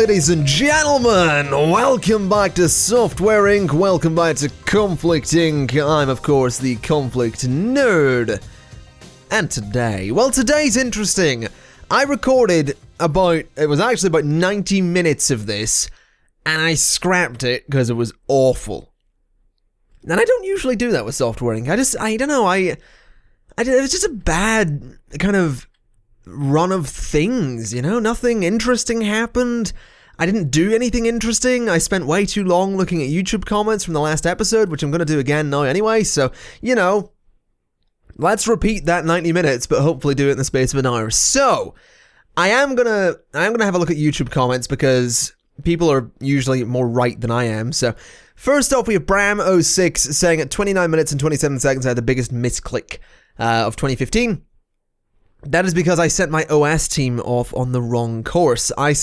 ladies and gentlemen, welcome back to Software Inc. Welcome back to Conflict Inc. I'm, of course, the Conflict Nerd. And today's interesting. I recorded it was actually about 90 minutes of this, and I scrapped it because it was awful. And I don't usually do that with Software Inc. I don't know, it was just a bad kind of run of things, you know? Nothing interesting happened. I didn't do anything interesting. I spent way too long looking at YouTube comments from the last episode, which I'm going to do again now anyway, so, you know, let's repeat that 90 minutes, but hopefully do it in the space of an hour. So, I am gonna have a look at YouTube comments because people are usually more right than I am, so first off we have Bram06 saying at 29 minutes and 27 seconds I had the biggest misclick of 2015. That is because I sent my OS team off on the wrong course. I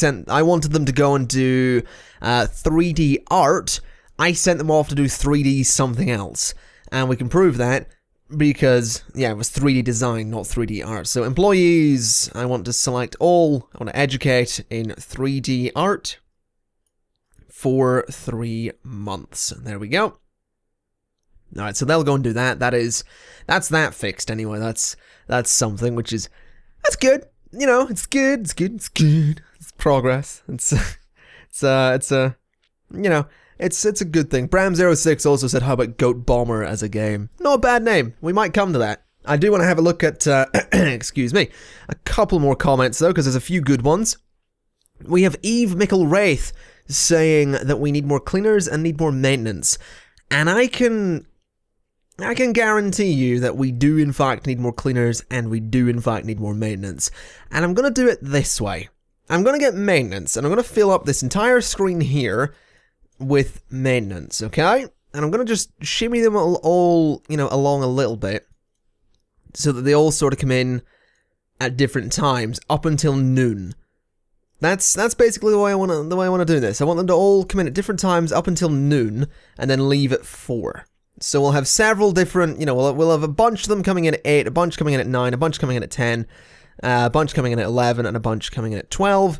wanted them to go and do 3D art. I sent them off to do 3D something else. And we can prove that because, yeah, it was 3D design, not 3D art. So employees, I want to select all. I want to educate in 3D art for 3 months. There we go. Alright, so they'll go and do that. That's that fixed anyway. That's something which is, that's good. You know, it's good. It's progress. It's a good thing. Bram06 also said, how about Goat Bomber as a game? Not a bad name. We might come to that. I do want to have a look at, excuse me, a couple more comments though, because there's a few good ones. We have Eve Mickle Wraith saying that we need more cleaners and need more maintenance. And I can guarantee you that we do in fact need more cleaners and we do in fact need more maintenance. And I'm going to do it this way. I'm going to get maintenance and I'm going to fill up this entire screen here with maintenance, okay? And I'm going to just shimmy them all, you know, along a little bit so that they all sort of come in at different times up until noon. That's basically the way I want to do this. I want them to all come in at different times up until noon and then leave at 4. So we'll have several different, you know, we'll have a bunch of them coming in at 8, a bunch coming in at 9, a bunch coming in at 10, a bunch coming in at 11, and a bunch coming in at 12.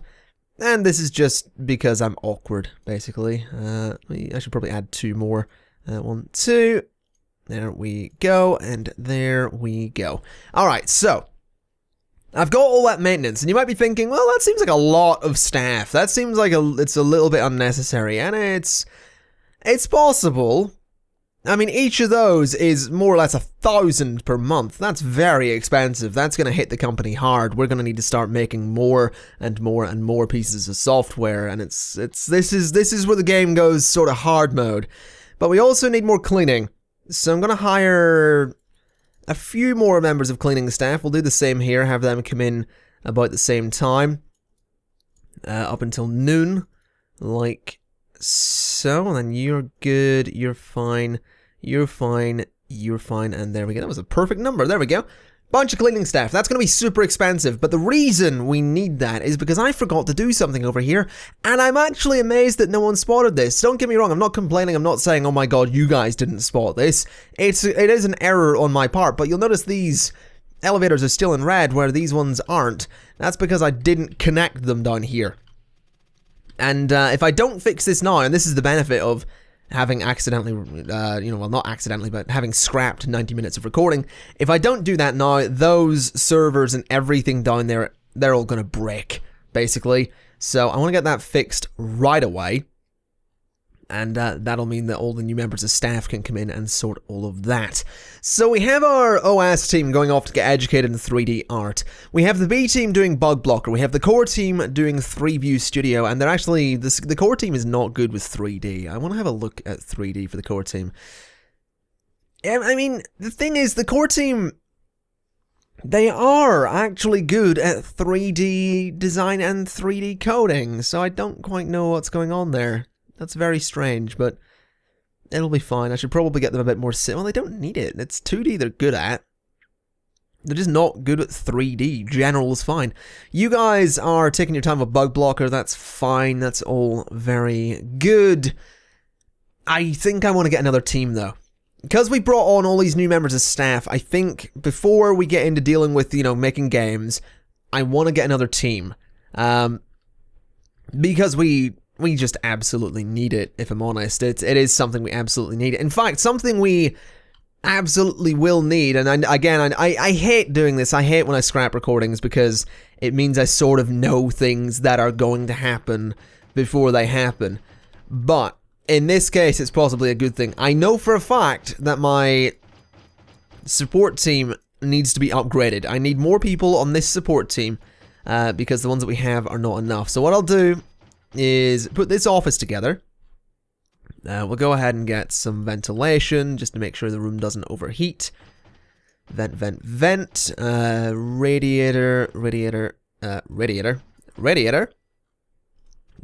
And this is just because I'm awkward, basically. I should probably add 2 more. 1, 2. There we go, and there we go. Alright, so I've got all that maintenance, and you might be thinking, well, that seems like a lot of staff. That seems like it's a little bit unnecessary, and it's possible. I mean, each of those is more or less 1,000 per month. That's very expensive. That's going to hit the company hard. We're going to need to start making more and more and more pieces of software, and this is where the game goes sort of hard mode. But we also need more cleaning, so I'm going to hire a few more members of cleaning staff. We'll do the same here. Have them come in about the same time, up until noon, like so. And then you're good. You're fine. You're fine, and there we go. That was a perfect number. There we go. Bunch of cleaning staff. That's going to be super expensive, but the reason we need that is because I forgot to do something over here, and I'm actually amazed that no one spotted this. Don't get me wrong, I'm not complaining. I'm not saying, oh my god, you guys didn't spot this. It is an error on my part, but you'll notice these elevators are still in red where these ones aren't. That's because I didn't connect them down here. And if I don't fix this now, and this is the benefit of having accidentally, well, not accidentally, but having scrapped 90 minutes of recording. If I don't do that now, those servers and everything down there, they're all going to break, basically. So I want to get that fixed right away. And that'll mean that all the new members of staff can come in and sort all of that. So we have our OS team going off to get educated in 3D art. We have the B team doing bug blocker. We have the core team doing 3View Studio. And they're actually, the core team is not good with 3D. I want to have a look at 3D for the core team. I mean, the thing is, the core team, they are actually good at 3D design and 3D coding. So I don't quite know what's going on there. That's very strange, but it'll be fine. I should probably get them a bit more well, they don't need it. It's 2D they're good at. They're just not good at 3D. General is fine. You guys are taking your time with bug blocker. That's fine. That's all very good. I think I want to get another team, though. Because we brought on all these new members of staff, I think before we get into dealing with, making games, I want to get another team. because we just absolutely need it, if I'm honest. It is something we absolutely need. In fact, something we absolutely will need, and I hate doing this. I hate when I scrap recordings because it means I sort of know things that are going to happen before they happen. But in this case, it's possibly a good thing. I know for a fact that my support team needs to be upgraded. I need more people on this support team because the ones that we have are not enough. So what I'll do is put this office together. We'll go ahead and get some ventilation just to make sure the room doesn't overheat. Vent. Radiator.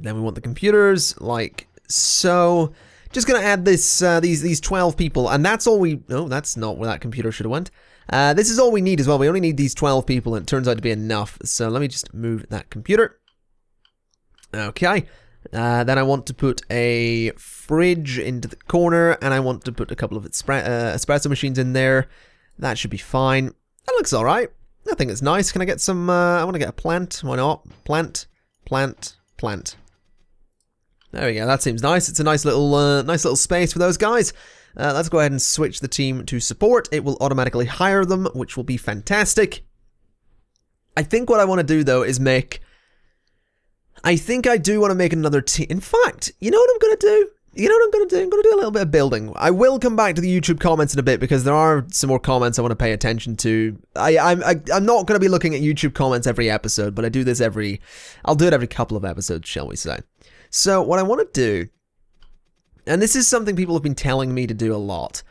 Then we want the computers, like so. Just gonna add this, these 12 people, and that's all we. No, that's not where that computer should have went. This is all we need as well. We only need these 12 people, and it turns out to be enough. So let me just move that computer. Okay. Then I want to put a fridge into the corner, and I want to put a couple of espresso machines in there. That should be fine. That looks alright. I think it's nice. Can I get some, I want to get a plant. Why not? Plant. There we go. That seems nice. It's a nice little space for those guys. Let's go ahead and switch the team to support. It will automatically hire them, which will be fantastic. I think what I want to do, though, is make... I think I do want to make another team. In fact, you know what I'm going to do? I'm going to do a little bit of building. I will come back to the YouTube comments in a bit because there are some more comments I want to pay attention to. I'm not going to be looking at YouTube comments every episode, but I do this I'll do it every couple of episodes, shall we say. So what I want to do, and this is something people have been telling me to do a lot,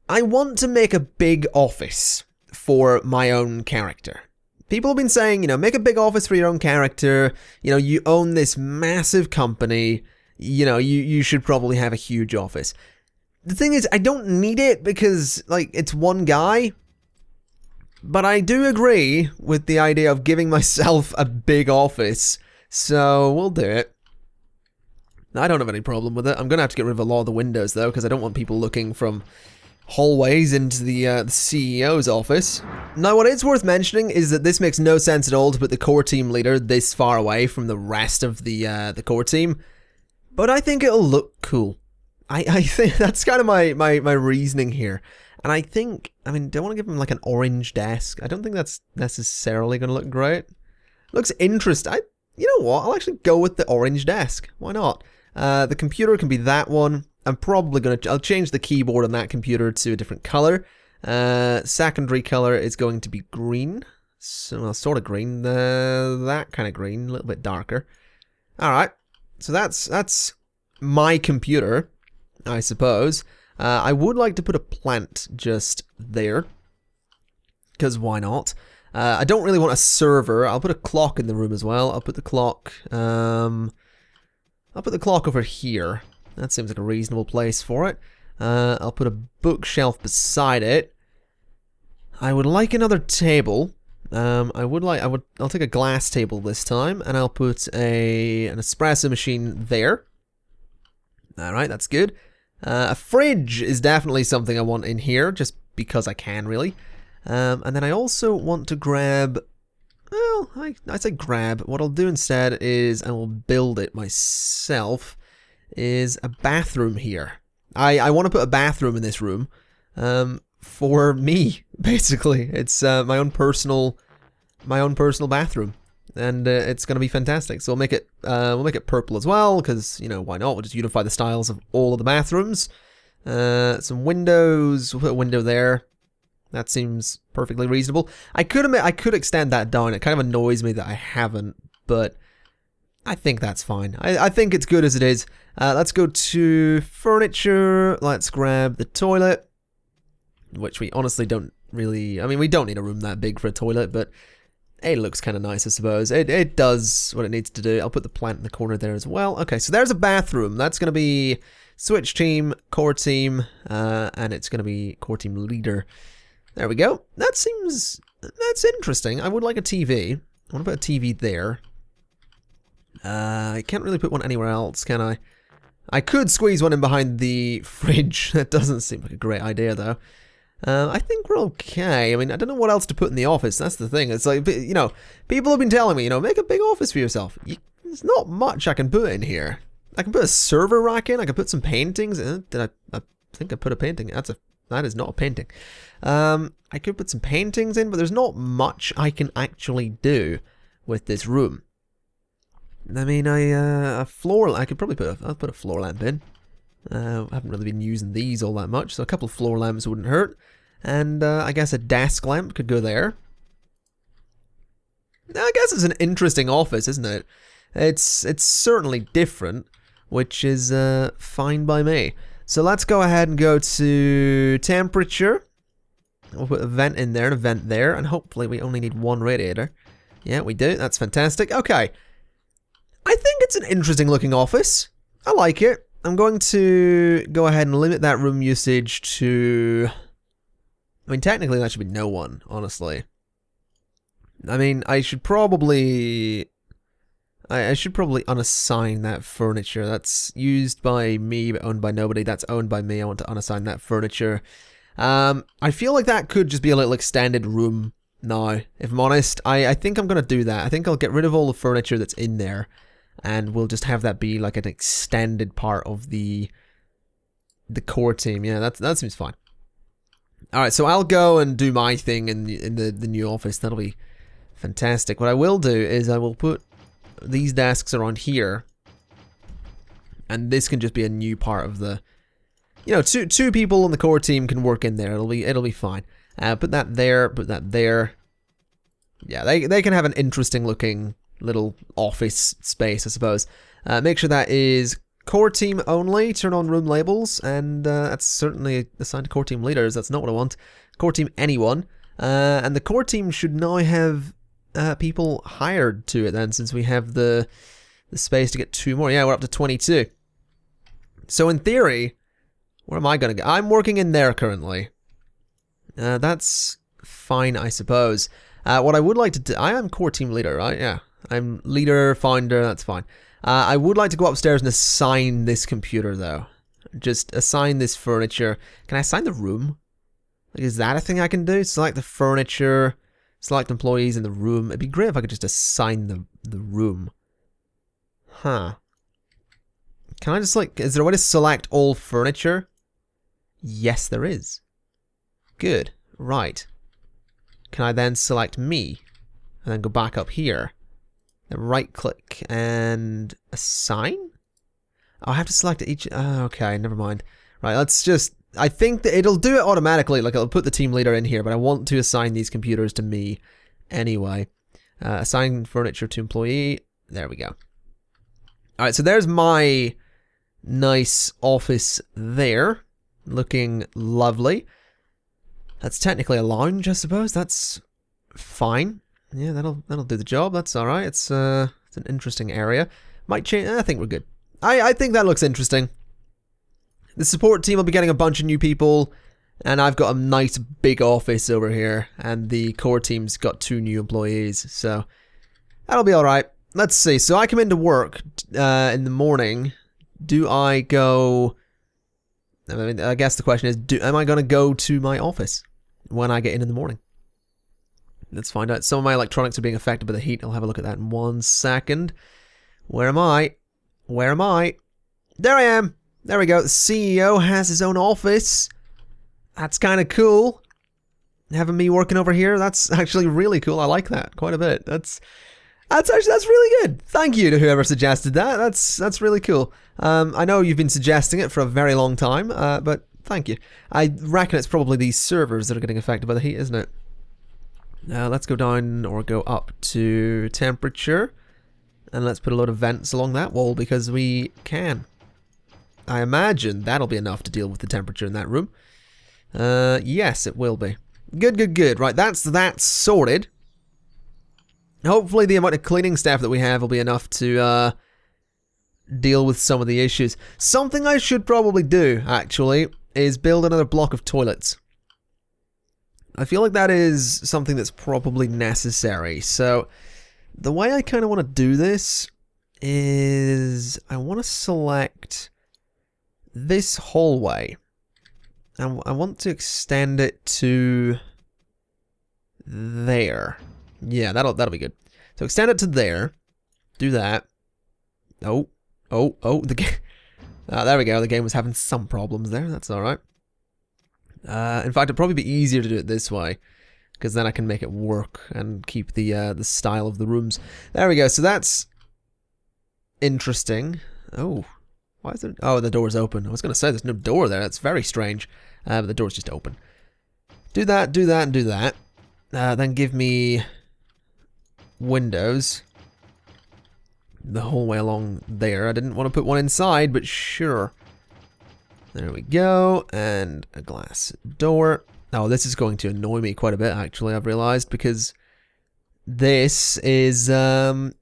I want to make a big office for my own character. People have been saying, make a big office for your own character, you own this massive company, you should probably have a huge office. The thing is, I don't need it because, it's one guy, but I do agree with the idea of giving myself a big office, so we'll do it. I don't have any problem with it. I'm going to have to get rid of a lot of the windows, though, because I don't want people looking from hallways into the CEO's office. Now, what is worth mentioning is that this makes no sense at all to put the core team leader this far away from the rest of the core team, but I think it'll look cool. I think that's kind of my reasoning here. And I think, do I want to give him like an orange desk? I don't think that's necessarily going to look great. Looks interesting. You know what? I'll actually go with the orange desk. Why not? The computer can be that one. I'm probably going to... I'll change the keyboard on that computer to a different color. Secondary color is going to be green. So, well, sort of green. That kind of green. A little bit darker. Alright. So that's my computer, I suppose. I would like to put a plant just there. Because why not? I don't really want a server. I'll put a clock in the room as well. I'll put the clock... I'll put the clock over here. That seems like a reasonable place for it. I'll put a bookshelf beside it. I would like another table. I'll take a glass table this time, and I'll put an espresso machine there. Alright, that's good. A fridge is definitely something I want in here, just because I can, really. And then I also want to grab... Well, I say grab. What I'll do instead is I will build it myself. Is a bathroom here. I want to put a bathroom in this room. For me, basically. It's my own personal bathroom. And it's gonna be fantastic. So we'll make it purple as well, because, why not? We'll just unify the styles of all of the bathrooms. Some windows, we'll put a window there. That seems perfectly reasonable. I could admit I could extend that down. It kind of annoys me that I haven't, but I think that's fine. I think it's good as it is. Let's go to furniture. Let's grab the toilet, which we honestly don't really... we don't need a room that big for a toilet, but it looks kind of nice, I suppose. It does what it needs to do. I'll put the plant in the corner there as well. Okay, so there's a bathroom. That's going to be switch team, core team, and it's going to be core team leader. There we go. That's interesting. I would like a TV. I want to put a TV there. I can't really put one anywhere else, can I? I could squeeze one in behind the fridge. That doesn't seem like a great idea, though. I think we're okay. I don't know what else to put in the office. That's the thing. It's like, people have been telling me, make a big office for yourself. There's not much I can put in here. I can put a server rack in. I can put some paintings. I think I put a painting. That is not a painting. I could put some paintings in, but there's not much I can actually do with this room. I mean, a floor. I could probably I'll put a floor lamp in. I haven't really been using these all that much, so a couple of floor lamps wouldn't hurt. And I guess a desk lamp could go there. I guess it's an interesting office, isn't it? It's certainly different, which is fine by me. So let's go ahead and go to temperature. We'll put a vent in there and a vent there, and hopefully we only need one radiator. Yeah, we do. That's fantastic. Okay. I think it's an interesting looking office. I like it. I'm going to go ahead and limit that room usage to... I mean, technically that should be no one, honestly. I mean, I should probably unassign that furniture. That's used by me, but owned by nobody. That's owned by me. I want to unassign that furniture. I feel like that could just be a little extended room now, if I'm honest. I think I'm going to do that. I think I'll get rid of all the furniture that's in there, and we'll just have that be like an extended part of the core team. Yeah, that seems fine. Alright, so I'll go and do my thing in the new office. That'll be fantastic. What I will do is I will put these desks around here, and this can just be a new part of the... You know, two people on the core team can work in there. It'll be fine. Put that there, put that there. Yeah, they can have an interesting looking little office space, I suppose. Make sure that is core team only. Turn on room labels, and that's certainly assigned to core team leaders. That's not what I want. Core team anyone. And the core team should now have people hired to it then, since we have the space to get 2 more. Yeah, we're up to 22. So in theory, where am I going to go? I'm working in there currently. That's fine, I suppose. What I would like to do... I am core team leader, right? Yeah. I'm leader, founder, that's fine. I would like to go upstairs and assign this computer, though. Just assign this furniture. Can I assign the room? Like, is that a thing I can do? Select the furniture, select employees in the room. It'd be great if I could just assign the room. Huh. Can I just, like... Is there a way to select all furniture? Yes, there is. Good. Right. Can I then select me? And then go back up here. Then right click and assign? Oh, I have to select each... okay, never mind. Right, let's just... I think that it'll do it automatically. Like, it'll put the team leader in here, but I want to assign these computers to me anyway. Assign furniture to employee. There we go. Alright, so there's my nice office there. Looking lovely. That's technically a lounge, I suppose. That's fine. Yeah, that'll do the job. That's all right. It's an interesting area. Might change. I think we're good. I think that looks interesting. The support team will be getting a bunch of new people, and I've got a nice big office over here, and the core team's got 2 new employees, so that'll be all right. Let's see. So I come into work in the morning. Do I go? I mean, I guess the question is, am I going to go to my office when I get in the morning? Let's find out. Some of my electronics are being affected by the heat. I'll have a look at that in 1 second. Where am I? Where am I? There I am. There we go. The CEO has his own office. That's kind of cool. Having me working over here, that's actually really cool. I like that quite a bit. That's really good. Thank you to whoever suggested that. That's really cool. I know you've been suggesting it for a very long time, but thank you. I reckon it's probably these servers that are getting affected by the heat, isn't it? Let's go down or go up to temperature, and let's put a load of vents along that wall because we can. I imagine that'll be enough to deal with the temperature in that room. Yes, it will be. Good. Right, that's that sorted. Hopefully the amount of cleaning staff that we have will be enough to deal with some of the issues. Something I should probably do, actually, is build another block of toilets. I feel like that is something that's probably necessary. So the way I kind of want to do this is I want to select this hallway. And I want to extend it to there. Yeah, that'll be good. So extend it to there. Do that. Oh, the game. There we go. The game was having some problems there. That's all right. In fact, it'd probably be easier to do it this way, because then I can make it work and keep the style of the rooms. There we go. So that's interesting. Oh, why is it? Oh, the door's open. I was gonna say there's no door there. That's very strange. But the door's just open. Do that, do that, and do that. Then give me windows the whole way along there. I didn't want to put one inside, but sure. There we go, and a glass door. Oh, this is going to annoy me quite a bit, actually, I've realized, because this is gonna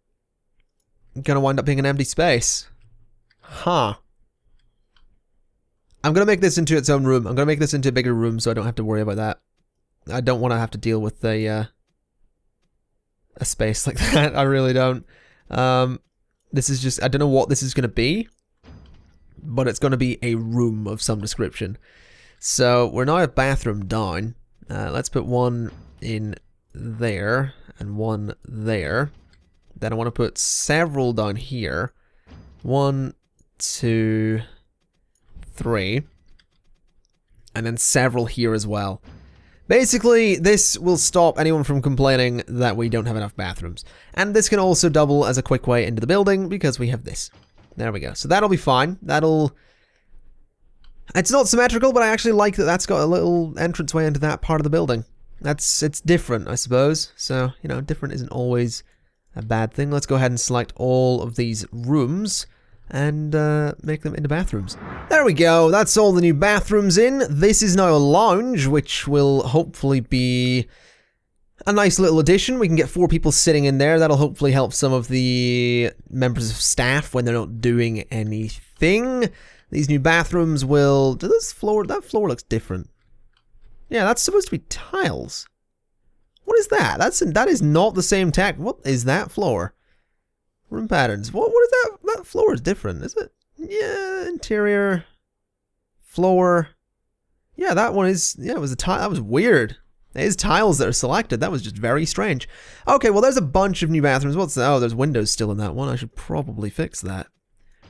wind up being an empty space. Huh. I'm gonna make this into its own room. I'm gonna make this into a bigger room so I don't have to worry about that. I don't want to have to deal with a space like that. I really don't. This is just, I don't know what this is gonna be, but it's gonna be a room of some description. So we're now a bathroom down. Let's put one in there and one there. Then I want to put several down here. 1, 2, 3. And then several here as well. Basically, this will stop anyone from complaining that we don't have enough bathrooms. And this can also double as a quick way into the building because we have this. There we go. So that'll be fine. It's not symmetrical, but I actually like that that's got a little entranceway into that part of the building. It's different, I suppose. So, you know, different isn't always a bad thing. Let's go ahead and select all of these rooms and make them into bathrooms. There we go. That's all the new bathrooms in. This is now a lounge, which will hopefully be a nice little addition. We can get 4 people sitting in there. That'll hopefully help some of the members of staff when they're not doing anything. These new bathrooms will... that floor looks different. Yeah, that's supposed to be tiles. What is that? That is not the same tech. What is that floor? Room patterns. What is that? That floor is different, is it? Yeah, interior. Floor. Yeah, that one is... yeah, it was a tile. That was weird. It is tiles that are selected. That was just very strange. Okay, well, there's a bunch of new bathrooms. What's that? Oh, there's windows still in that one. I should probably fix that.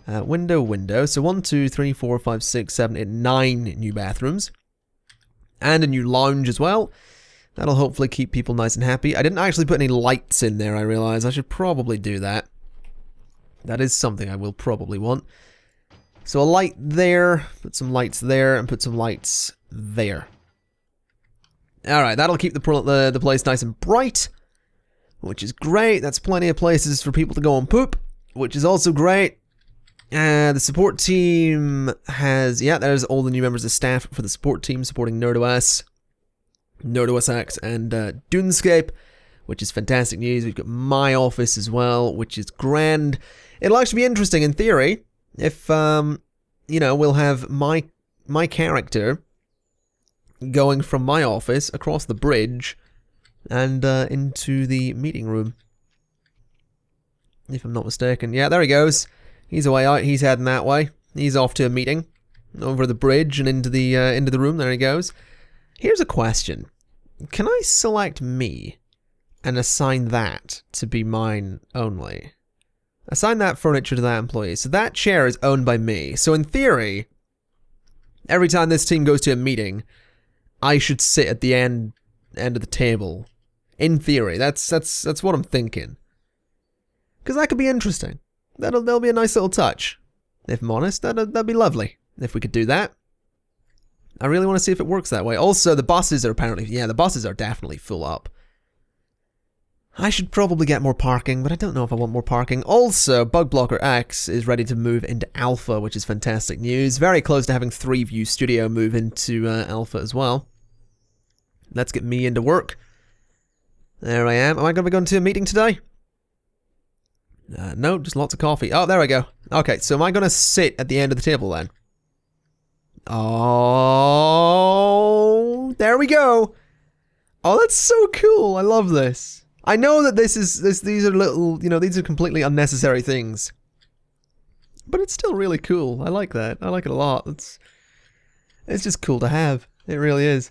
Window. So 1, 2, 3, 4, 5, 6, 7, 8, 9 new bathrooms. And a new lounge as well. That'll hopefully keep people nice and happy. I didn't actually put any lights in there, I realize. I should probably do that. That is something I will probably want. So a light there, put some lights there, and put some lights there. Alright, that'll keep the place nice and bright, which is great. That's plenty of places for people to go and poop, which is also great. The support team has... yeah, there's all the new members of staff for the support team supporting NerdOS, NerdOSX, and Dunescape, which is fantastic news. We've got my office as well, which is grand. It'll actually be interesting in theory if, you know, we'll have my character going from my office across the bridge and into the meeting room. If I'm not mistaken. Yeah, there he goes. He's away out. He's heading that way. He's off to a meeting over the bridge and into the room. There he goes. Here's a question. Can I select me and assign that to be mine only? Assign that furniture to that employee. So that chair is owned by me. So in theory, every time this team goes to a meeting, I should sit at the end of the table. In theory, that's what I'm thinking. Because that could be interesting. That'll be a nice little touch. If I'm honest, that'd be lovely if we could do that. I really want to see if it works that way. Also, the buses are apparently... yeah, the buses are definitely full up. I should probably get more parking, but I don't know if I want more parking. Also, Bug Blocker X is ready to move into Alpha, which is fantastic news. Very close to having 3View Studio move into Alpha as well. Let's get me into work. There I am. Am I going to be going to a meeting today? No, just lots of coffee. Oh, there I go. Okay, so am I going to sit at the end of the table then? Oh, there we go. Oh, that's so cool. I love this. I know that these are little, you know, these are completely unnecessary things. But it's still really cool. I like that. I like it a lot. It's just cool to have. It really is.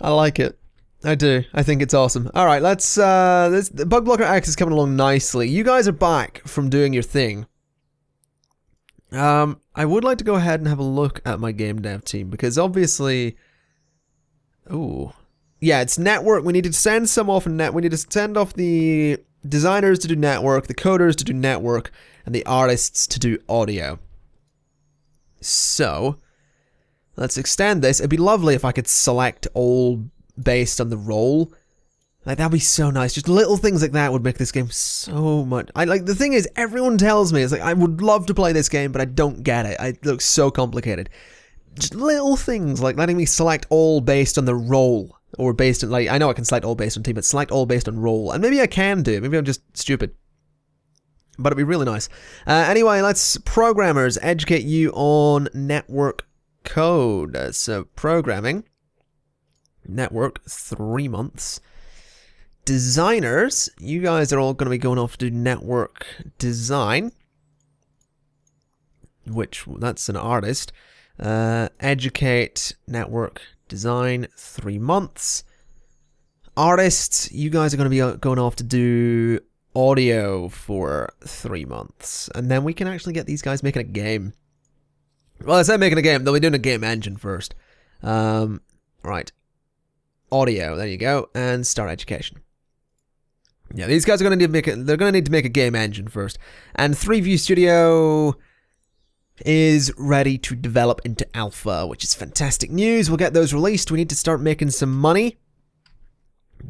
I like it. I do. I think it's awesome. Alright, the Bug Blocker X is coming along nicely. You guys are back from doing your thing. I would like to go ahead and have a look at my game dev team, because obviously... Ooh. Yeah, it's network. We need to send some off in net. We need to send off the designers to do network, the coders to do network, and the artists to do audio. So, let's extend this. It'd be lovely if I could select all based on the role. Like, that'd be so nice. Just little things like that would make this game so much. The thing is, everyone tells me, it's like, I would love to play this game, but I don't get it. It looks so complicated. Just little things like letting me select all based on the role. Or based on, like, I know I can select all based on team, but select all based on role. And maybe I can do it. Maybe I'm just stupid. But it'd be really nice. Anyway, let's programmers educate you on network code. So programming, network, 3 months. Designers, you guys are all going to be going off to do network design, which that's an artist. Educate, network design, 3 months. Artists, you guys are going to be going off to do audio for 3 months, and then we can actually get these guys making a game. Well, I said making a game, they'll be doing a game engine first. Right. Audio, there you go, and start education. Yeah, these guys are going to need to make it. They're going to need to make a game engine first, and 3View Studio is ready to develop into alpha, which is fantastic news. We'll get those released. We need to start making some money.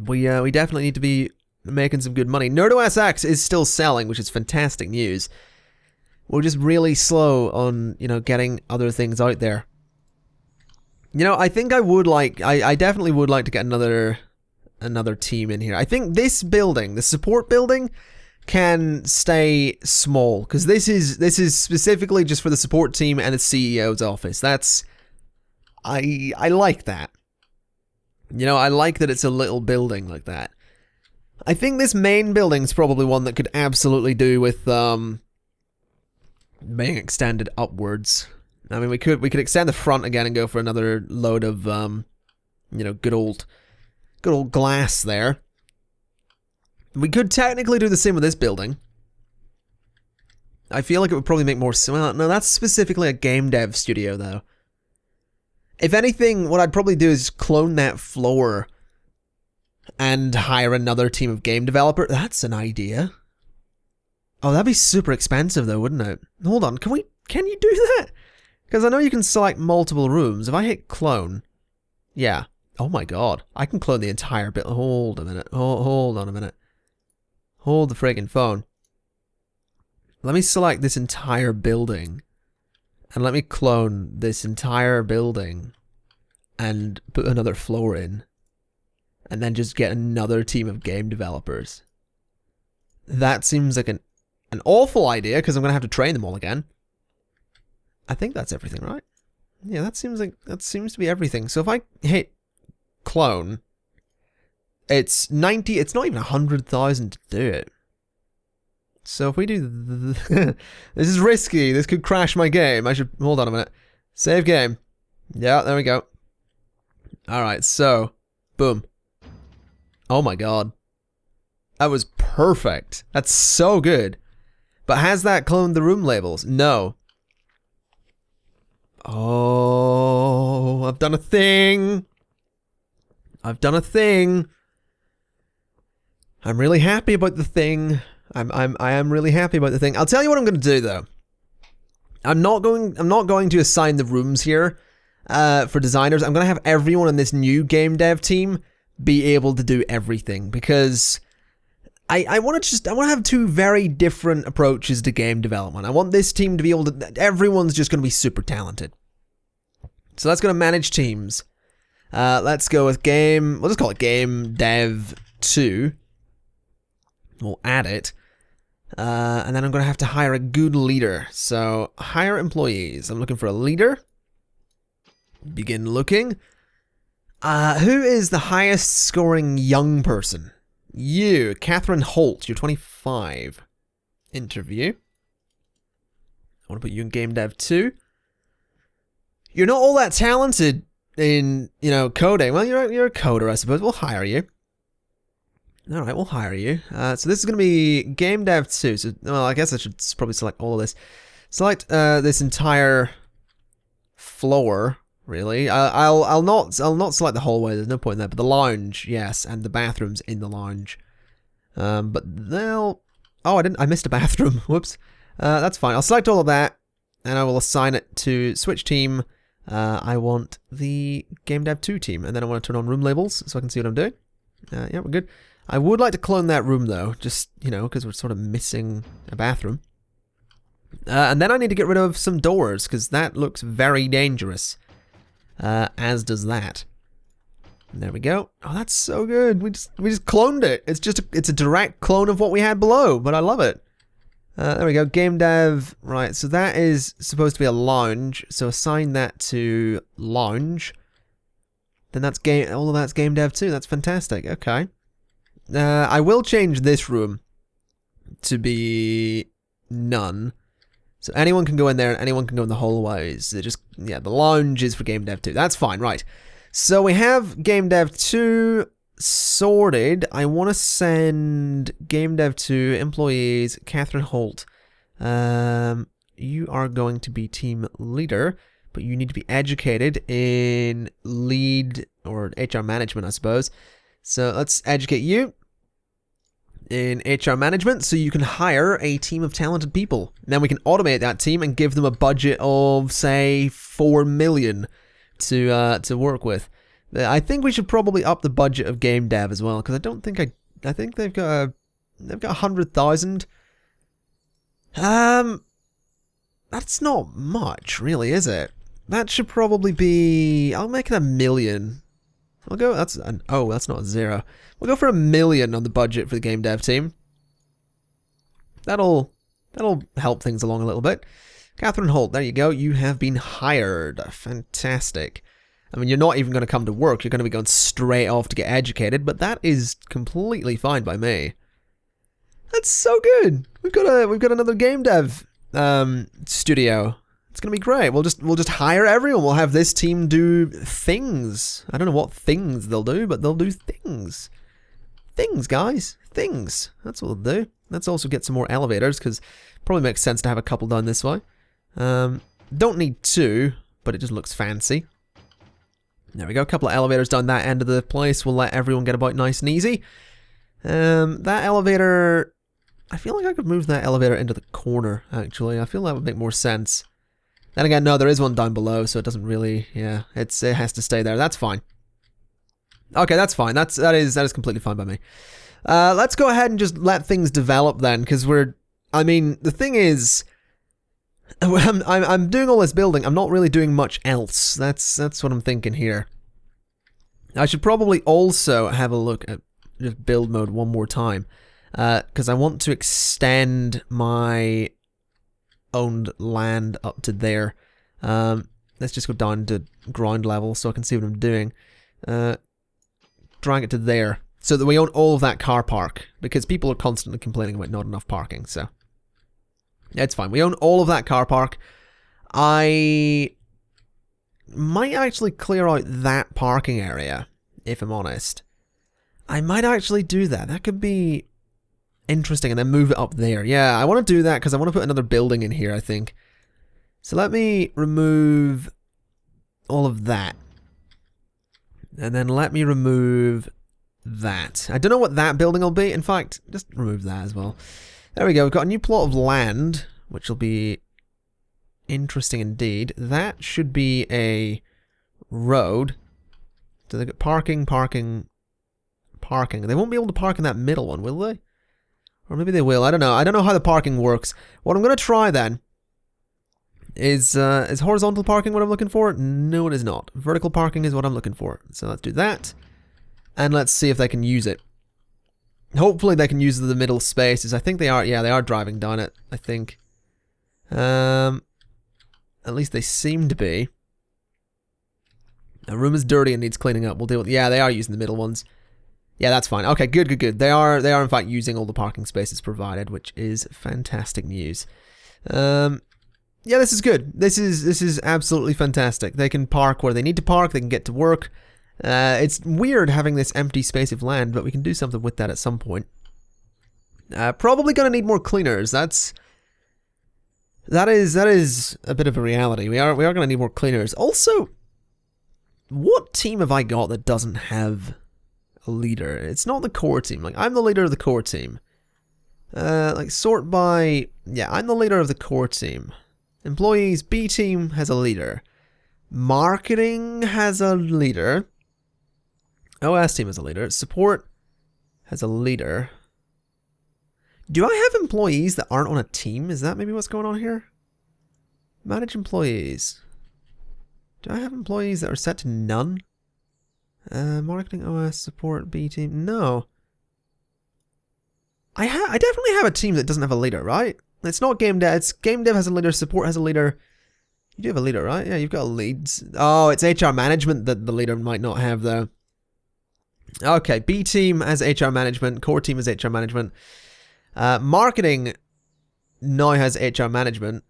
We definitely need to be making some good money. NerdOSX is still selling, which is fantastic news. We're just really slow on, getting other things out there. I think I definitely would like to get another team in here. I think this building, the support building, can stay small, because this is specifically just for the support team and the CEO's office. I like that. I like that it's a little building like that. I think this main building's probably one that could absolutely do with being extended upwards. I mean, we could extend the front again and go for another load of good old glass there. We could technically do the same with this building. I feel like it would probably make more sense. Well, no, that's specifically a game dev studio, though. If anything, what I'd probably do is clone that floor and hire another team of game developer. That's an idea. Oh, that'd be super expensive, though, wouldn't it? Hold on, can you do that? Because I know you can select multiple rooms. If I hit clone, yeah. Oh my god, I can clone the entire bit. Hold a minute. Hold on a minute. Hold the friggin' phone. Let me select this entire building. And let me clone this entire building. And put another floor in. And then just get another team of game developers. That seems like an awful idea, because I'm going to have to train them all again. I think that's everything, right? Yeah, that seems to be everything. So if I hit clone, it's 90, it's not even 100,000 to do it. So if we do this is risky. This could crash my game. I should hold on a minute. Save game. Yeah, there we go. All right, so boom. Oh my god. That was perfect. That's so good. But has that cloned the room labels? No. Oh, I've done a thing. I've done a thing. I'm really happy about the thing. I am really happy about the thing. I'll tell you what I'm going to do though. I'm not going to assign the rooms here for designers. I'm going to have everyone in this new game dev team be able to do everything, because I want to have two very different approaches to game development. I want this team to be able to, everyone's just going to be super talented. So that's going to manage teams. Let's go with we'll just call it Game Dev 2. We'll add it. And then I'm going to have to hire a good leader. So, hire employees. I'm looking for a leader. Begin looking. Who is the highest scoring young person? You, Catherine Holt. You're 25. Interview. I want to put you in Game Dev 2. You're not all that talented in, coding. Well, you're a coder, I suppose. We'll hire you. All right, we'll hire you. So this is going to be Game Dev 2. So, well, I guess I should probably select all of this. Select this entire floor. Really, I'll not select the hallway. There's no point in that. But the lounge, yes, and the bathrooms in the lounge. But they'll. Oh, I missed a bathroom. Whoops. That's fine. I'll select all of that, and I will assign it to switch team. I want the game dev 2 team, and then I want to turn on room labels so I can see what I'm doing. Yeah, we're good. I would like to clone that room though, just because we're sort of missing a bathroom. And then I need to get rid of some doors because that looks very dangerous. As does that. There we go. Oh, that's so good. We just cloned it. It's a direct clone of what we had below, but I love it. There we go. Game dev. Right. So that is supposed to be a lounge. So assign that to lounge. Then that's all of that's game dev too. That's fantastic. Okay. I will change this room to be none. So anyone can go in there and anyone can go in the hallways. The lounge is for game dev 2. That's fine, right. So we have game dev 2 sorted. I want to send game dev 2 employees, Catherine Holt. You are going to be team leader, but you need to be educated in lead or HR management, I suppose. So let's educate you in HR management so you can hire a team of talented people. Then we can automate that team and give them a budget of, say, 4 million to work with. I think we should probably up the budget of game dev as well, because I think they've got 100,000. That's not much, really, is it? That should probably be. I'll make it 1 million. I'll go. That's not a 0. We'll go for 1 million on the budget for the game dev team. That'll help things along a little bit. Catherine Holt, there you go. You have been hired. Fantastic. I mean, you're not even going to come to work. You're going to be going straight off to get educated, but that is completely fine by me. That's so good. We've got another game dev studio. It's gonna be great. We'll just hire everyone. We'll have this team do things. I don't know what things they'll do, but they'll do things. Things, guys. Things. That's what they'll do. Let's also get some more elevators, because probably makes sense to have a couple done this way. Don't need 2, but it just looks fancy. There we go. A couple of elevators down that end of the place. We'll let everyone get about nice and easy. That elevator. I feel like I could move that elevator into the corner, actually. I feel that would make more sense. Then again, no, there is one down below, so it doesn't really, yeah, it has to stay there. That's fine. Okay, that's fine. That is completely fine by me. Let's go ahead and just let things develop then, because the thing is, I'm doing all this building. I'm not really doing much else. That's what I'm thinking here. I should probably also have a look at just build mode one more time, because I want to extend my owned land up to there. Let's just go down to ground level so I can see what I'm doing. Drag it to there so that we own all of that car park, because people are constantly complaining about not enough parking. So yeah, it's fine. We own all of that car park. I might actually clear out that parking area, if I'm honest. I might actually do that. That could be interesting, and then move it up there. Yeah, I want to do that because I want to put another building in here, I think. So let me remove all of that. And then let me remove that. I don't know what that building will be. In fact, just remove that as well. There we go. We've got a new plot of land, which will be interesting indeed. That should be a road. So they've got parking. They won't be able to park in that middle one, will they? Or maybe they will. I don't know. I don't know how the parking works. What I'm going to try then is horizontal parking what I'm looking for? No, it is not. Vertical parking is what I'm looking for. So let's do that. And let's see if they can use it. Hopefully they can use the middle spaces. I think they are. Yeah, they are driving down it, I think. At least they seem to be. The room is dirty and needs cleaning up. We'll deal with. Yeah, they are using the middle ones. Yeah, that's fine. Okay, good. They are in fact using all the parking spaces provided, which is fantastic news. Yeah, this is good. This is absolutely fantastic. They can park where they need to park. They can get to work. It's weird having this empty space of land, but we can do something with that at some point. Probably gonna need more cleaners. That's That is a bit of a reality. We are going to need more cleaners. Also, what team have I got that doesn't have a leader? It's not the core team. Like, I'm the leader of the core team. Like, sort by... Yeah, I'm the leader of the core team. Employees, B team has a leader. Marketing has a leader. OS team has a leader. Support has a leader. Do I have employees that aren't on a team? Is that maybe what's going on here? Manage employees. Do I have employees that are set to none? Marketing, OS, support, B team. No. I definitely have a team that doesn't have a leader, right? It's not game dev. It's game dev has a leader, support has a leader. You do have a leader, right? Yeah, you've got leads. Oh, it's HR management that the leader might not have, though. Okay, B team has HR management, core team has HR management. Marketing now has HR management.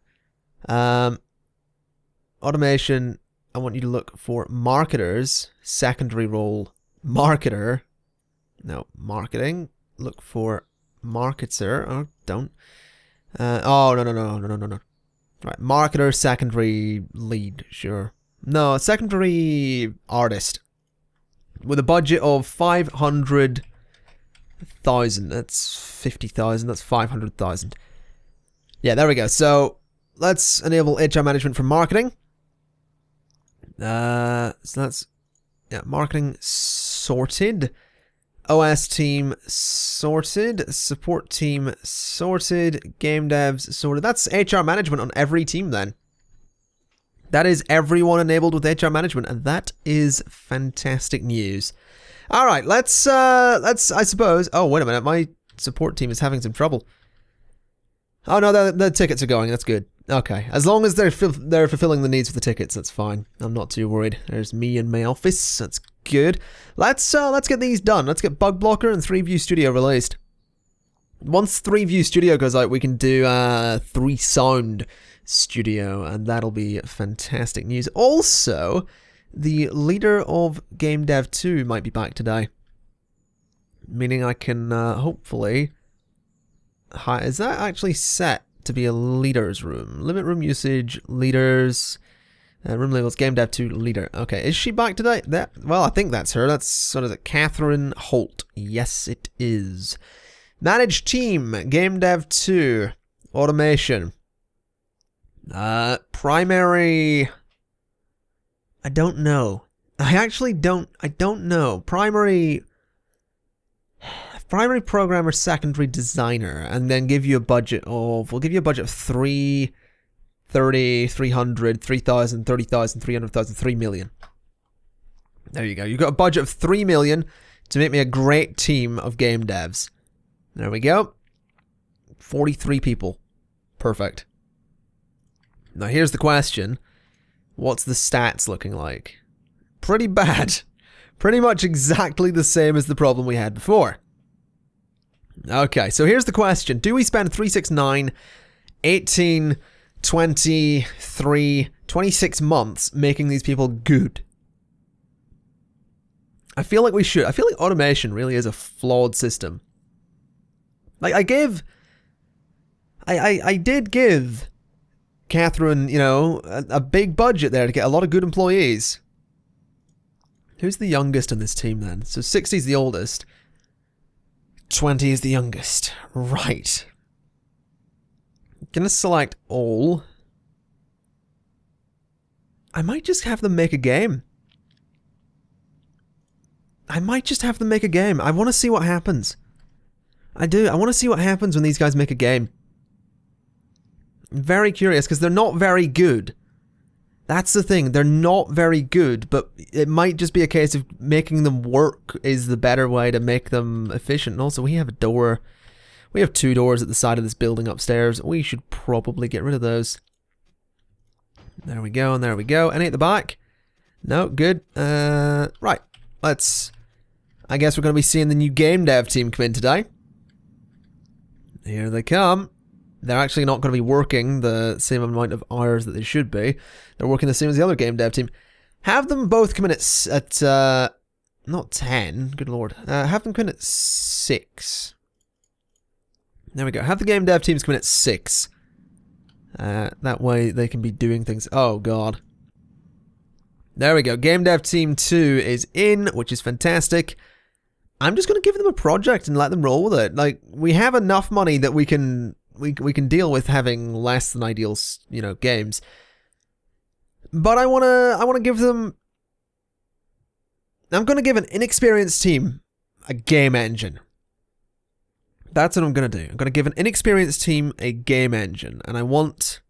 Automation, I want you to look for marketers, secondary role, marketer. No, marketing, look for marketer. Oh, don't. Oh, no. Right, marketer, secondary lead, sure. No, secondary artist. With a budget of 500,000. That's 50,000. That's 500,000. Yeah, there we go. So let's enable HR management for marketing. So that's marketing sorted. OS team sorted. Support team sorted. Game devs sorted. That's HR management on every team then. That is everyone enabled with HR management, and that is fantastic news. All right, let's I suppose. Oh, wait a minute, my support team is having some trouble. Oh no, the tickets are going. That's good. Okay, as long as they're fulfilling the needs of the tickets, that's fine. I'm not too worried. There's me and my office. That's good. Let's get these done. Let's get Bug Blocker and 3View Studio released. Once 3View Studio goes out, we can do 3 Sound Studio, and that'll be fantastic news. Also, the leader of Game Dev 2 might be back today, meaning I can hopefully. Is that actually set to be a leaders room? Limit room usage, leaders, room labels, Game Dev 2 leader. Okay, is she back today? Well, I think that's her. That's sort of Catherine Holt. Yes, it is. Manage team, Game Dev 2, automation. Primary. I don't know. I don't know. Primary programmer, secondary designer, and then give you a budget of, we'll give you a budget of 330, 300, 3,000, 30,000, 300,000, 3 million. There you go. You've got a budget of 3 million to make me a great team of game devs. There we go. 43 people. Perfect. Now here's the question. What's the stats looking like? Pretty bad. Pretty much exactly the same as the problem we had before. Okay, so here's the question. Do we spend 369, 18, 23, 26 months making these people good? I feel like we should. I feel like automation really is a flawed system. Like, I did give Catherine, you know, a big budget there to get a lot of good employees. Who's the youngest in this team then? So 60 is the oldest. 20 is the youngest. Right. Gonna select all. I might just have them make a game. I want to see what happens. I do. I want to see what happens when these guys make a game. I'm very curious, because they're not very good. That's the thing. They're not very good, but it might just be a case of making them work is the better way to make them efficient. And also, we have a door. We have 2 doors at the side of this building upstairs. We should probably get rid of those. There we go, and there we go. Any at the back? No, good. Right. Let's... I guess we're going to be seeing the new game dev team come in today. Here they come. They're actually not going to be working the same amount of hours that they should be. They're working the same as the other game dev team. Have them both come in at not 10, good lord. Have them come in at 6. There we go. Have the game dev teams come in at 6. That way they can be doing things. Oh, God. There we go. Game Dev Team 2 is in, which is fantastic. I'm just going to give them a project and let them roll with it. Like, we have enough money that we can deal with having less than ideal, you know, games. But I want to give them... I'm going to give an inexperienced team a game engine. That's what I'm going to do. I'm going to give an inexperienced team a game engine. And I want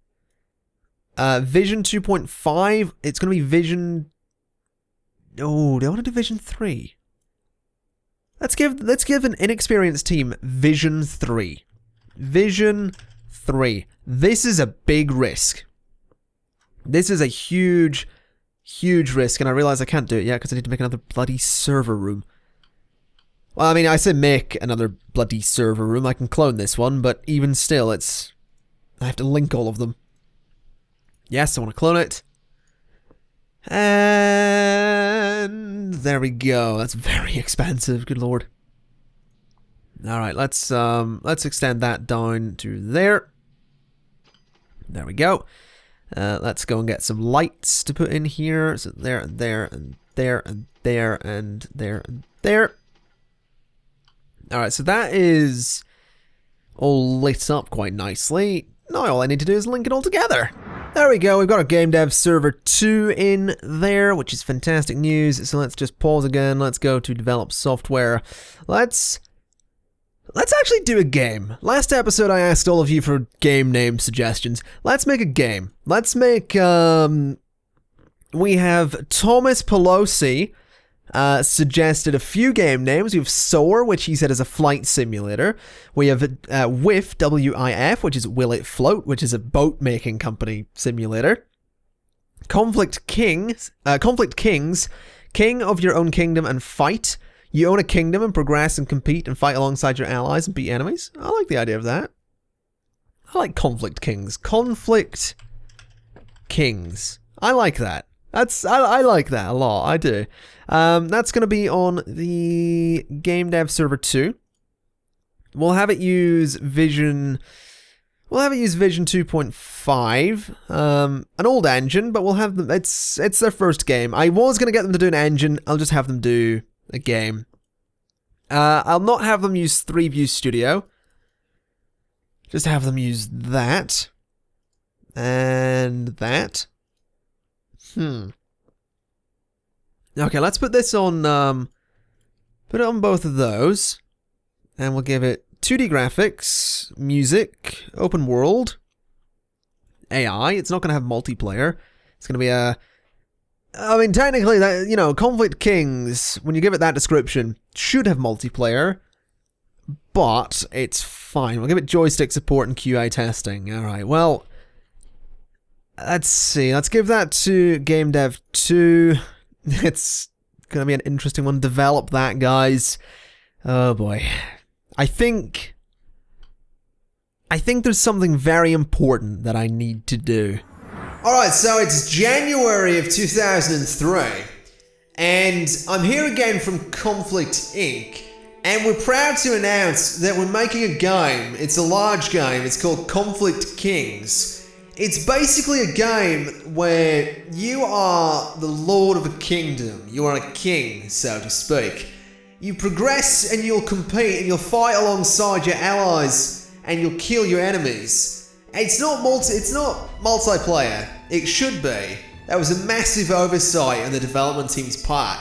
Vision 2.5. It's going to be Vision... Oh, do I want to do Vision 3? Let's give an inexperienced team Vision 3. Vision 3. This is a big risk. This is a huge, huge risk, and I realize I can't do it yet because I need to make another bloody server room. Well, I mean, I said make another bloody server room. I can clone this one, but even still, I have to link all of them. Yes, I want to clone it. And there we go. That's very expensive. Good lord. All right, let's extend that down to there. There we go. Let's go and get some lights to put in here. So there and there and there and there and there and there. All right, so that is all lit up quite nicely. Now all I need to do is link it all together. There we go, we've got a Game Dev Server 2 in there, which is fantastic news. So let's just pause again. Let's go to develop software. Let's actually do a game. Last episode I asked all of you for game name suggestions. Let's make a game. Let's make, we have Thomas Pelosi suggested a few game names. We have Soar, which he said is a flight simulator. We have WIF, W-I-F, which is Will It Float, which is a boat making company simulator. Conflict Kings, King of Your Own Kingdom and Fight. You own a kingdom and progress and compete and fight alongside your allies and beat enemies. I like the idea of that. I like Conflict Kings. Conflict Kings. I like that. I like that a lot. I do. That's going to be on the Game Dev Server 2. We'll have it use Vision... We'll have it use Vision 2.5. An old engine, but we'll have them... It's their first game. I was going to get them to do an engine. I'll just have them do a game. I'll not have them use 3View Studio. Just have them use that. And that. Okay, let's put this on, put it on both of those. And we'll give it 2D graphics, music, open world, AI. It's not going to have multiplayer. It's going to be a... I mean, technically, that, you know, Conflict Kings, when you give it that description, should have multiplayer, but it's fine. We'll give it joystick support and QA testing. Alright, well, let's see. Let's give that to Game Dev 2. It's going to be an interesting one. Develop that, guys. Oh, boy. I think there's something very important that I need to do. Alright, so it's January of 2003, and I'm here again from Conflict Inc., and we're proud to announce that we're making a game. It's a large game. It's called Conflict Kings. It's basically a game where you are the lord of a kingdom. You are a king, so to speak. You progress and you'll compete and you'll fight alongside your allies and you'll kill your enemies. It's not multiplayer. It should be. That was a massive oversight on the development team's part.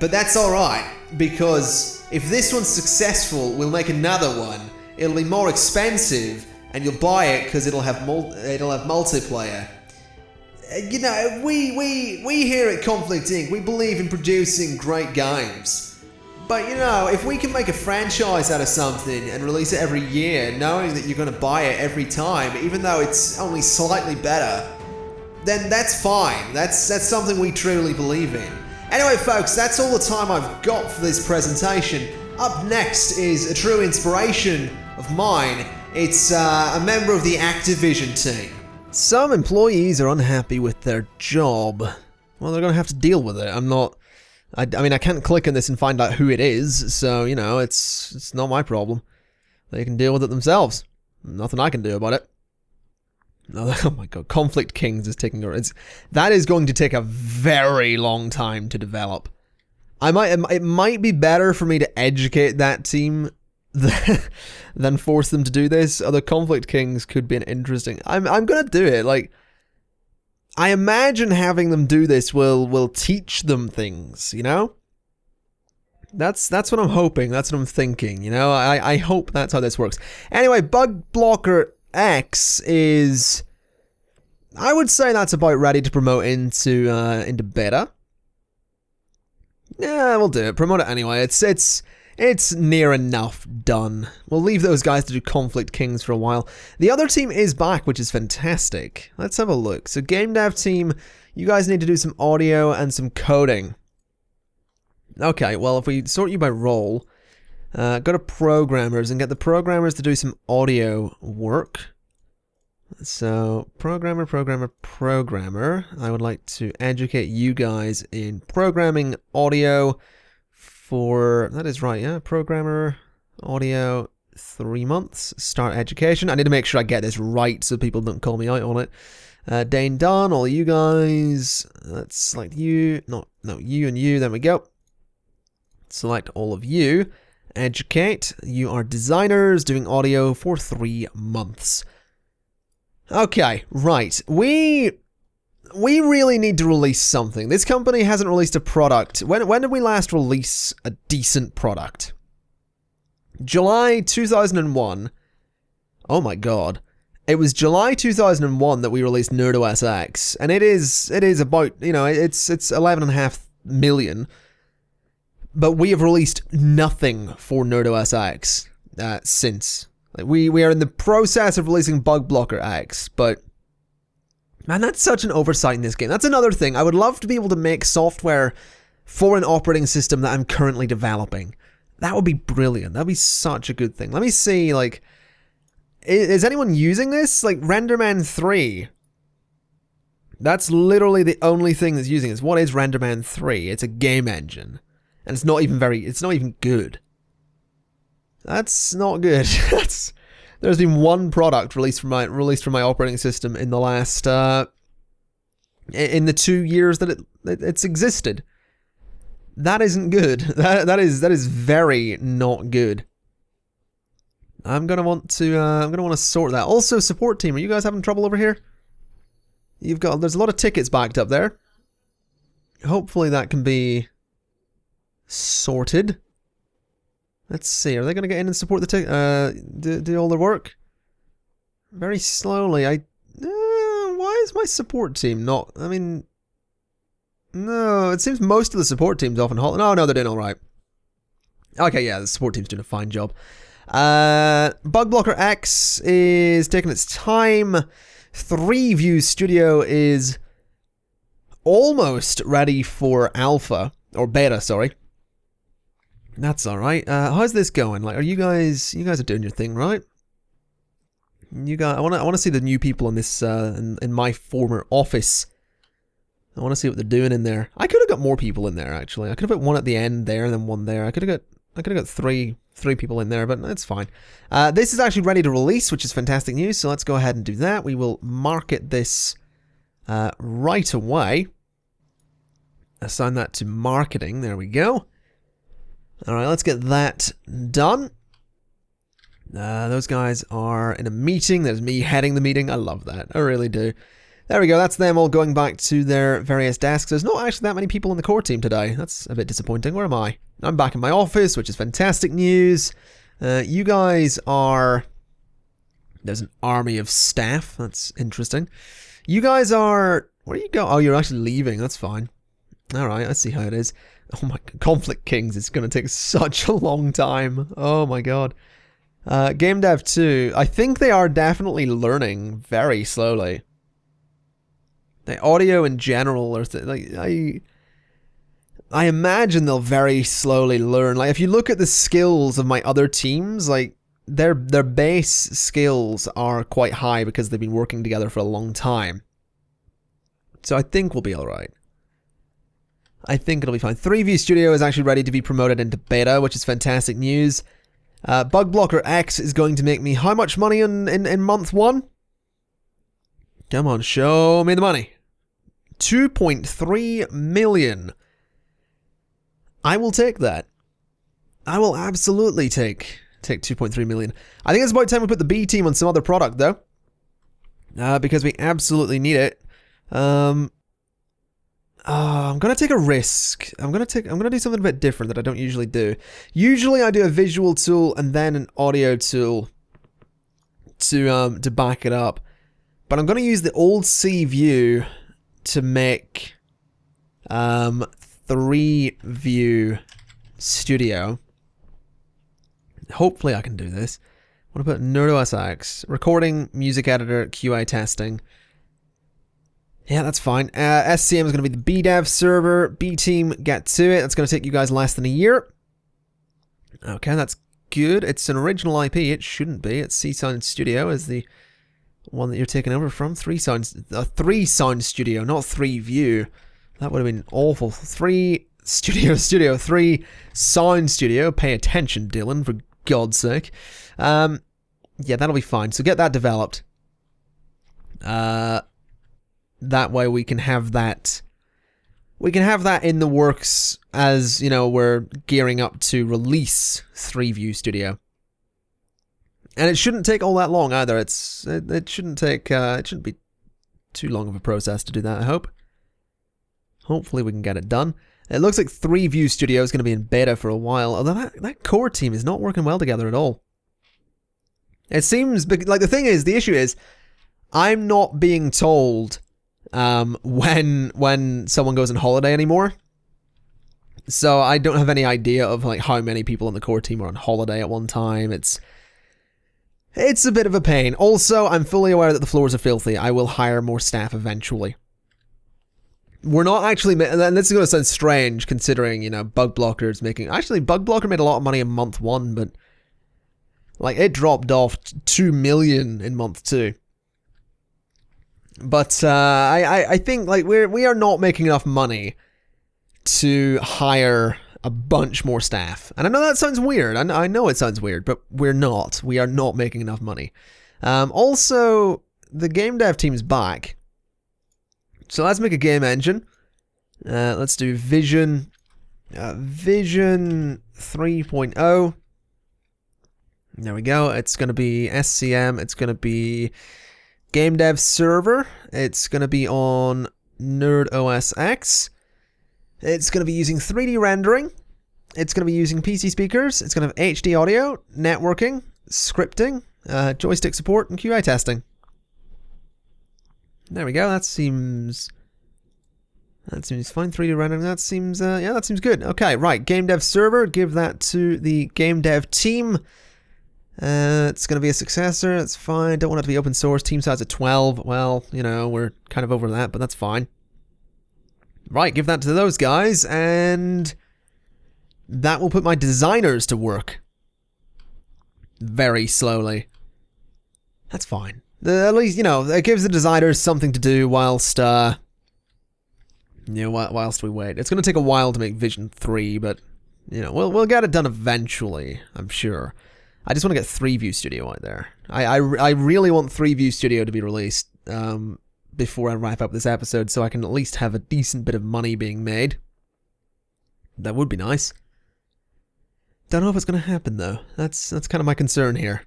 But that's alright, because if this one's successful, we'll make another one. It'll be more expensive, and you'll buy it because it'll have multiplayer. You know, we here at Conflict Inc., we believe in producing great games. But you know, if we can make a franchise out of something and release it every year, knowing that you're going to buy it every time, even though it's only slightly better, then that's fine. That's something we truly believe in. Anyway, folks, that's all the time I've got for this presentation. Up next is a true inspiration of mine. It's a member of the Activision team. Some employees are unhappy with their job. Well, they're going to have to deal with it. I mean, I can't click on this and find out who it is, so, you know, it's not my problem. They can deal with it themselves. Nothing I can do about it. Oh my god, Conflict Kings is taking over. That is going to take a very long time to develop. It might be better for me to educate that team than force them to do this. Other Conflict Kings could be an interesting. I'm gonna do it. Like, I imagine having them do this will teach them things, you know? That's what I'm hoping. That's what I'm thinking, you know? I hope that's how this works. Anyway, Bug Blocker X is, I would say that's about ready to promote into beta. Yeah, we'll do it. Promote it anyway. It's near enough done. We'll leave those guys to do Conflict Kings for a while. The other team is back, which is fantastic. Let's have a look. So game dev team, you guys need to do some audio and some coding. Okay, well, if we sort you by role, go to programmers and get the programmers to do some audio work. So, programmer. I would like to educate you guys in programming audio for, that is right, yeah, programmer audio 3 months, start education. I need to make sure I get this right so people don't call me out on it. Dane Dunn, all you guys, let's select you, no, you and you, there we go. Select all of you, educate, you are designers doing audio for 3 months. Okay, right, we really need to release something. This company hasn't released a product. When did we last release a decent product? July 2001. Oh my god. It was July 2001 that we released NerdOS X, and it is about, you know, it's 11.5 million. But we have released nothing for NerdOS X since. Like, we are in the process of releasing Bug Blocker X, but man, that's such an oversight in this game. That's another thing. I would love to be able to make software for an operating system that I'm currently developing. That would be brilliant. That'd be such a good thing. Let me see, like, is anyone using this? Like, RenderMan 3. That's literally the only thing that's using this. What is RenderMan 3? It's a game engine. And it's not even good. That's not good. There's been one product released from my operating system in the last in the 2 years that it's existed. That isn't good. That is very not good. I'm gonna want to sort that. Also, support team, are you guys having trouble over here? There's a lot of tickets backed up there. Hopefully that can be sorted. Let's see, are they going to get in and support the do all their work? Very slowly. Why is my support team not, I mean, no, it seems most of the support team's off on holiday. No, they're doing alright. Okay, yeah, the support team's doing a fine job. Bug Blocker X is taking its time. 3View Studio is almost ready for alpha, or beta, sorry. That's alright. How's this going? Like, are you guys are doing your thing, right? You guys, I want to see the new people in this, in my former office. I want to see what they're doing in there. I could have got more people in there, actually. I could have put one at the end there and then one there. I could have got three people in there, but that's fine. This is actually ready to release, which is fantastic news. So let's go ahead and do that. We will market this right away. Assign that to marketing. There we go. Alright, let's get that done. Those guys are in a meeting. There's me heading the meeting. I love that. I really do. There we go. That's them all going back to their various desks. There's not actually that many people in the core team today. That's a bit disappointing. Where am I? I'm back in my office, which is fantastic news. You guys are... There's an army of staff. That's interesting. You guys are... Where are you going? Oh, you're actually leaving. That's fine. Alright, I see how it is. Oh my god, Conflict Kings, it's going to take such a long time. Oh my god. Game Dev 2, I think they are definitely learning very slowly. The audio in general, I imagine they'll very slowly learn. Like, if you look at the skills of my other teams, like, their base skills are quite high because they've been working together for a long time. So I think we'll be alright. I think it'll be fine. 3View Studio is actually ready to be promoted into beta, which is fantastic news. Bug Blocker X is going to make me how much money in month 1? Come on, show me the money. 2.3 million. I will take that. I will absolutely take 2.3 million. I think it's about time we put the B team on some other product though. Because we absolutely need it. I'm gonna take a risk. I'm gonna do something a bit different that I don't usually do. Usually I do a visual tool and then an audio tool to back it up. But I'm gonna use the old C view to make 3-view studio. Hopefully I can do this. I want to put NerdOSX, recording, music editor, QA testing. Yeah, that's fine. SCM is going to be the BDev server. B team, get to it. That's going to take you guys less than a year. Okay, that's good. It's an original IP. It shouldn't be. It's C-Sound Studio is the one that you're taking over from. 3-Sound Studio, not 3-View. That would have been awful. 3-Sound Studio. Pay attention, Dylan, for God's sake. Yeah, that'll be fine. So get that developed. That way we can have that. We can have that in the works as, you know, we're gearing up to release 3-View Studio. And it shouldn't take all that long either. It shouldn't take. It shouldn't be too long of a process to do that, I hope. Hopefully we can get it done. It looks like 3-View Studio is going to be in beta for a while, although that core team is not working well together at all. It seems, like, the thing is, the issue is, I'm not being told when someone goes on holiday anymore. So I don't have any idea of, like, how many people in the core team are on holiday at one time. It's a bit of a pain. Also, I'm fully aware that the floors are filthy. I will hire more staff eventually. We're not actually, and this is going to sound strange considering, you know, Bug Blocker's making, actually Bug Blocker made a lot of money in month 1, but like it dropped off 2 million in month 2. But I think like we are not making enough money to hire a bunch more staff. And I know that sounds weird. I know it sounds weird, but we're not. We are not making enough money. Also, the game dev team's back. So let's make a game engine. Let's do Vision 3.0. There we go. It's going to be SCM. It's going to be Game Dev Server. It's going to be on NerdOSX. It's going to be using 3D rendering. It's going to be using PC speakers. It's going to have HD audio, networking, scripting, joystick support, and QA testing. There we go. That seems fine. 3D rendering. That seems yeah, that seems good. Okay, right. Game Dev Server. Give that to the Game Dev team. It's going to be a successor. That's fine. Don't want it to be open source. Team size at 12. Well, you know, we're kind of over that, but that's fine. Right, give that to those guys, and that will put my designers to work. Very slowly. That's fine. At least, you know, it gives the designers something to do whilst, whilst we wait. It's going to take a while to make Vision 3, but, you know, we'll get it done eventually, I'm sure. I just want to get 3-View Studio out there. I really want 3-View Studio to be released before I wrap up this episode, so I can at least have a decent bit of money being made. That would be nice. Don't know if it's going to happen, though. That's kind of my concern here.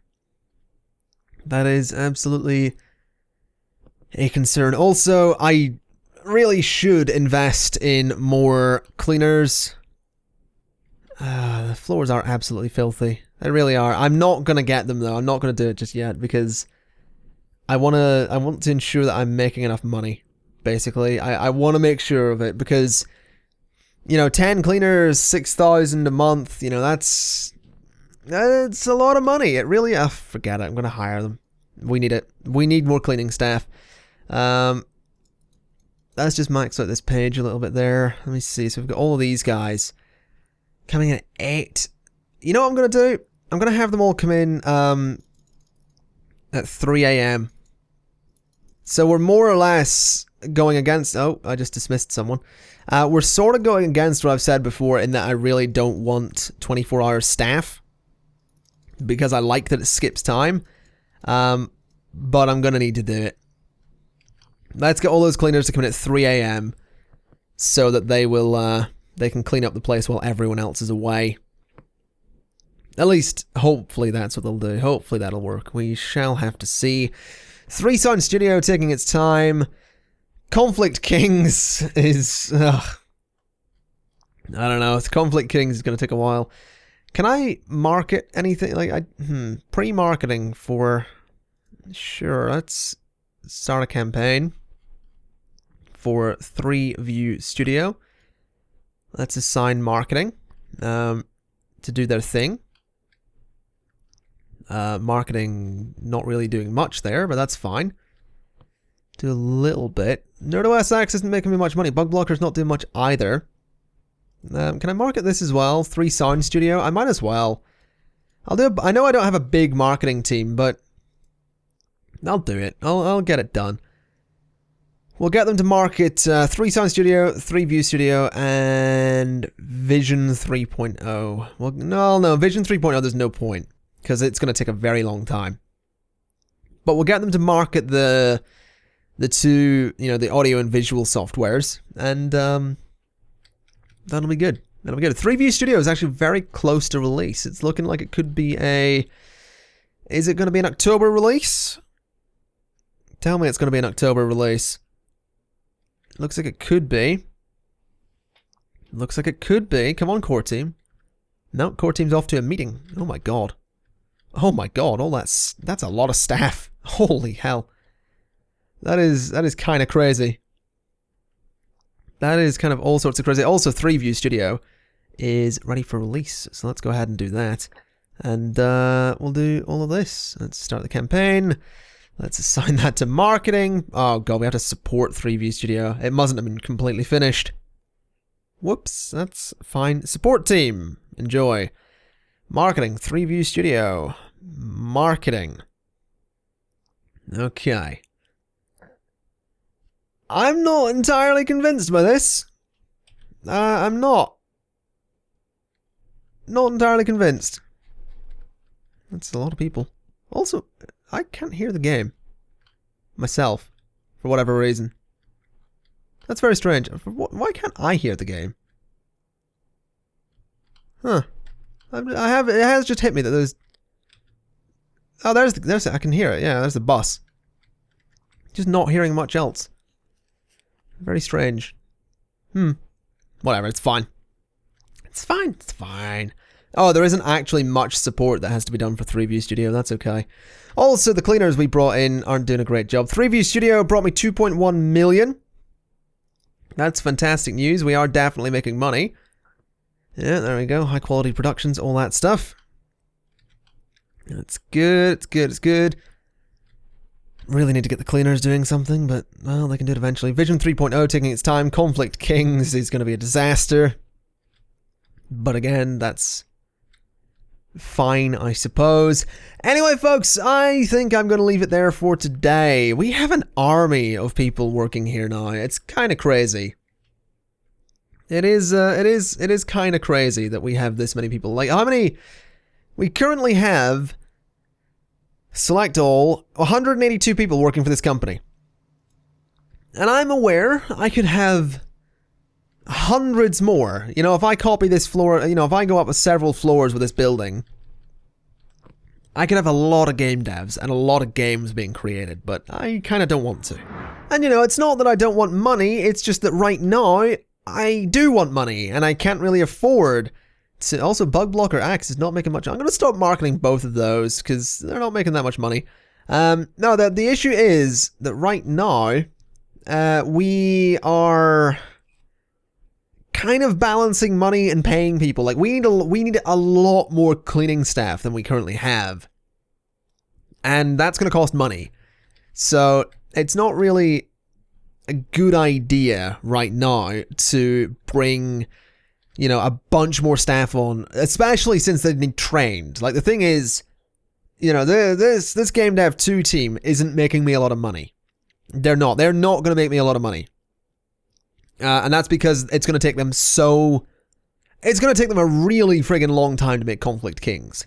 That is absolutely a concern. Also, I really should invest in more cleaners. The floors are absolutely filthy. They really are. I'm not going to get them, though. I'm not going to do it just yet because I want to ensure that I'm making enough money, basically. I want to make sure of it because, you know, 10 cleaners, 6,000 a month, you know, that's a lot of money. It really, forget it. I'm going to hire them. We need it. We need more cleaning staff. Let's just max out this page a little bit there. Let me see. So we've got all of these guys coming in at 8. You know what I'm going to do? I'm going to have them all come in at 3 a.m. So we're more or less going against... Oh, I just dismissed someone. We're sort of going against what I've said before in that I really don't want 24-hour staff because I like that it skips time. But I'm going to need to do it. Let's get all those cleaners to come in at 3 a.m. so that they can clean up the place while everyone else is away. At least, hopefully that's what they'll do. Hopefully that'll work. We shall have to see. 3 Sound Studio taking its time. Conflict Kings is... I don't know. Conflict Kings is going to take a while. Can I market anything? Like, pre-marketing for... Sure, let's start a campaign for 3 View Studio. Let's assign marketing to do their thing. Marketing not really doing much there, but that's fine. Do a little bit. NerdOSX isn't making me much money. Bug Blocker's not doing much either. Can I market this as well? 3 Sound Studio? I might as well. I know I don't have a big marketing team, but I'll do it. I'll get it done. We'll get them to market 3 Sound Studio, 3 View Studio, and Vision 3.0. Well, no, Vision 3.0 there's no point, because it's going to take a very long time. But we'll get them to market the 2, the audio and visual softwares, and that'll be good. That'll be good. 3 View Studio is actually very close to release. It's looking like it could be is it going to be an October release? Tell me it's going to be an October release. Looks like it could be. Looks like it could be. Come on, core team. No, core team's off to a meeting. Oh my god. Oh my god, that's a lot of staff. Holy hell. That is kind of crazy. That is kind of all sorts of crazy. Also, 3 View Studio is ready for release. So let's go ahead and do that. And we'll do all of this. Let's start the campaign. Let's assign that to marketing. Oh god, we have to support 3 View Studio. It mustn't have been completely finished. Whoops, that's fine. Support team, enjoy. Marketing, 3 View Studio. Marketing. Okay. I'm not entirely convinced by this. I'm not. Not entirely convinced. That's a lot of people. Also, I can't hear the game. Myself. For whatever reason. That's very strange. Why can't I hear the game? Huh. It has just hit me that there's... Oh, there's I can hear it. Yeah, there's the bus. Just not hearing much else. Very strange. Whatever, it's fine. It's fine, it's fine. Oh, there isn't actually much support that has to be done for 3 View Studio, that's okay. Also, the cleaners we brought in aren't doing a great job. 3 View Studio brought me 2.1 million. That's fantastic news, we are definitely making money. Yeah, there we go, high quality productions, all that stuff. It's good, it's good, it's good. Really need to get the cleaners doing something, but, well, they can do it eventually. Vision 3.0 taking its time. Conflict Kings is going to be a disaster. But again, that's fine, I suppose. Anyway, folks, I think I'm going to leave it there for today. We have an army of people working here now. It's kind of crazy. It is kind of crazy that we have this many people. Like, how many... We currently have... Select all, 182 people working for this company. And I'm aware I could have hundreds more. You know, if I copy this floor, if I go up with several floors with this building, I could have a lot of game devs and a lot of games being created, but I kind of don't want to. And it's not that I don't want money, it's just that right now, I do want money, and I can't really afford... Also, Bug Blocker Axe is not making much. I'm going to start marketing both of those because they're not making that much money. No, the issue is that right now we are kind of balancing money and paying people. Like we need a lot more cleaning staff than we currently have, and that's going to cost money. So it's not really a good idea right now to bring. A bunch more staff on, especially since they need trained. Like, the thing is, this Game Dev 2 team isn't making me a lot of money. They're not going to make me a lot of money. And that's because it's going to take them a really friggin' long time to make Conflict Kings.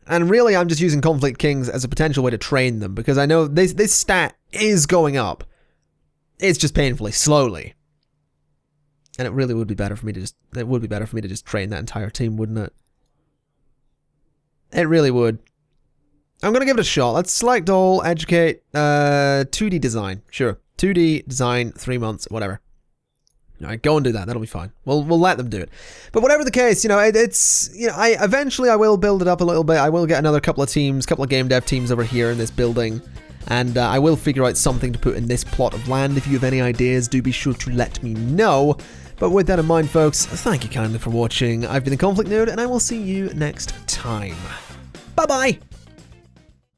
And really, I'm just using Conflict Kings as a potential way to train them, because I know this stat is going up. It's just painfully slowly. And it really would be better for me to just train that entire team, wouldn't it? It really would. I'm gonna give it a shot. Let's select all, educate, 2D design. Sure. 2D design, 3 months, whatever. Alright, go and do that. That'll be fine. We'll let them do it. But whatever the case, you know, it's, you know, eventually I will build it up a little bit. I will get another couple of game dev teams over here in this building. And I will figure out something to put in this plot of land. If you have any ideas, do be sure to let me know. But with that in mind, folks, thank you kindly for watching. I've been the ConflictNerd, and I will see you next time. Bye-bye!